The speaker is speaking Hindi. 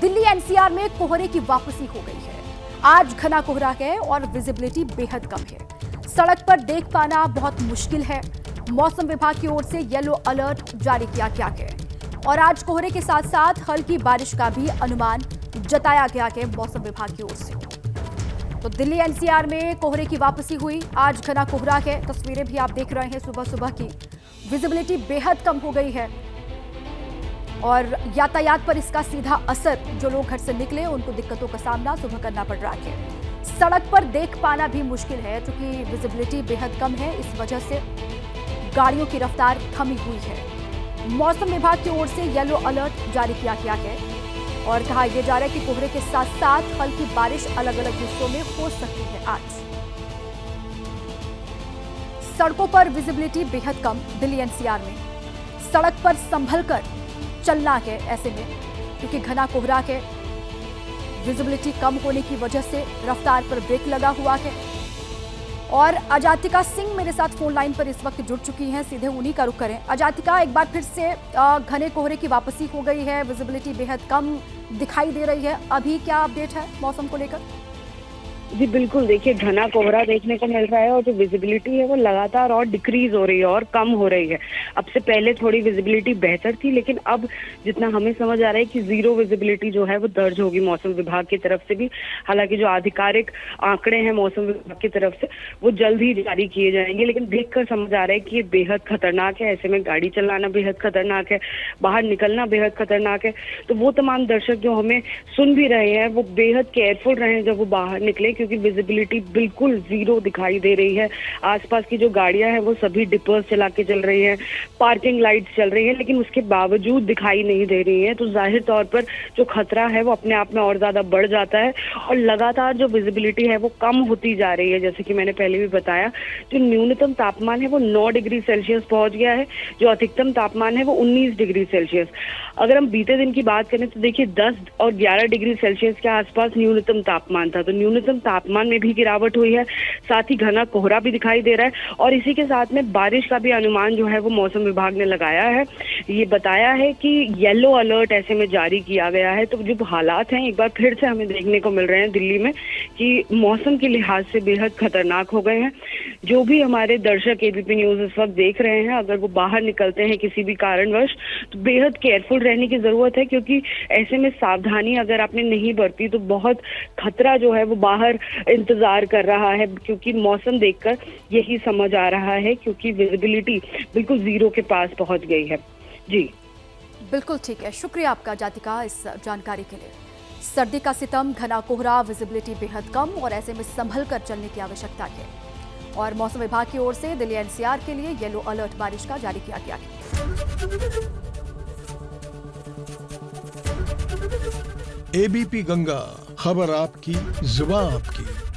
दिल्ली एनसीआर में कोहरे की वापसी हो गई है। आज घना कोहरा है और विजिबिलिटी बेहद कम है। सड़क पर देख पाना बहुत मुश्किल है। मौसम विभाग की ओर से येलो अलर्ट जारी किया गया है और आज कोहरे के साथ साथ हल्की बारिश का भी अनुमान जताया गया है मौसम विभाग की ओर से। तो दिल्ली एनसीआर में कोहरे की वापसी हुई। आज घना कोहरा है। तस्वीरें भी आप देख रहे हैं सुबह सुबह की। विजिबिलिटी बेहद कम हो गई है और यातायात पर इसका सीधा असर, जो लोग घर से निकले उनको दिक्कतों का सामना सुबह करना पड़ रहा है। सड़क पर देख पाना भी मुश्किल है क्योंकि विजिबिलिटी बेहद कम है। इस वजह से गाड़ियों की रफ्तार थमी हुई है। मौसम विभाग की ओर से येलो अलर्ट जारी किया गया है और कहा यह जा रहा है कि कोहरे के साथ साथ हल्की बारिश अलग अलग हिस्सों में हो सकती है। आज सड़कों पर विजिबिलिटी बेहद कम। दिल्ली एनसीआर में सड़क पर संभल कर चलना है ऐसे में, क्योंकि घना कोहरा है। विजिबिलिटी कम होने की वजह से रफ्तार पर ब्रेक लगा हुआ है। और अजातिका सिंह मेरे साथ फोन लाइन पर इस वक्त जुड़ चुकी हैं। सीधे उन्हीं का रुख करें। अजातिका, एक बार फिर से घने कोहरे की वापसी हो गई है। विजिबिलिटी बेहद कम दिखाई दे रही है। अभी क्या अपडेट है मौसम को लेकर? जी बिल्कुल, देखिए घना कोहरा देखने को मिल रहा है और जो विजिबिलिटी है वो लगातार और डिक्रीज हो रही है और कम हो रही है। अब से पहले थोड़ी विजिबिलिटी बेहतर थी, लेकिन अब जितना हमें समझ आ रहा है कि जीरो विजिबिलिटी जो है वो दर्ज होगी मौसम विभाग की तरफ से भी। हालांकि जो आधिकारिक आंकड़े हैं मौसम विभाग की तरफ से वो जल्द ही जारी किए जाएंगे, लेकिन देखकर समझ आ रहा है कि ये बेहद खतरनाक है। ऐसे में गाड़ी चलाना बेहद खतरनाक है, बाहर निकलना बेहद खतरनाक है। तो वो तमाम दर्शक जो हमें सुन भी रहे हैं वो बेहद केयरफुल रहे जब वो बाहर निकले, क्योंकि विजिबिलिटी बिल्कुल जीरो दिखाई दे रही है। आसपास की जो गाड़ियां हैं वो सभी डिपर्स चला के चल रही हैं, पार्किंग लाइट्स चल रही हैं, लेकिन उसके बावजूद दिखाई नहीं दे रही है। तो जाहिर तौर पर जो खतरा है वो अपने आप में और ज्यादा बढ़ जाता है और लगातार जो विजिबिलिटी है वो कम होती जा रही है। जैसे कि मैंने पहले भी बताया, जो न्यूनतम तापमान है वो 9 डिग्री सेल्सियस पहुंच गया है, जो अधिकतम तापमान है वो 19 डिग्री सेल्सियस। अगर हम बीते दिन की बात करें तो देखिए 10 और 11 डिग्री सेल्सियस के आसपास न्यूनतम तापमान था। तो न्यूनतम तापमान में भी गिरावट हुई है, साथ ही घना कोहरा भी दिखाई दे रहा है और इसी के साथ में बारिश का भी अनुमान जो है वो मौसम विभाग ने लगाया है। ये बताया है कि येलो अलर्ट ऐसे में जारी किया गया है। तो जो हालात हैं एक बार फिर से हमें देखने को मिल रहे हैं दिल्ली में कि मौसम के लिहाज से बेहद खतरनाक हो गए हैं। जो भी हमारे दर्शक एबीपी न्यूज इस वक्त देख रहे हैं, अगर वो बाहर निकलते हैं किसी भी कारणवश तो बेहद केयरफुल रहने की जरूरत है, क्योंकि ऐसे में सावधानी अगर आपने नहीं बरती तो बहुत खतरा जो है वो बाहर इंतजार कर रहा है। क्योंकि मौसम देखकर यही समझ आ रहा है, क्योंकि विजिबिलिटी बिल्कुल जीरो के पास पहुंच गई है। जी बिल्कुल ठीक है, शुक्रिया आपका जातिका इस जानकारी के लिए। सर्दी का सितम, घना कोहरा, विजिबिलिटी बेहद कम और ऐसे में संभल कर चलने की आवश्यकता है। और मौसम विभाग की ओर से दिल्ली एनसीआर के लिए येलो अलर्ट बारिश का जारी किया गया है। एबीपी गंगा, खबर आपकी, जुबान आपकी।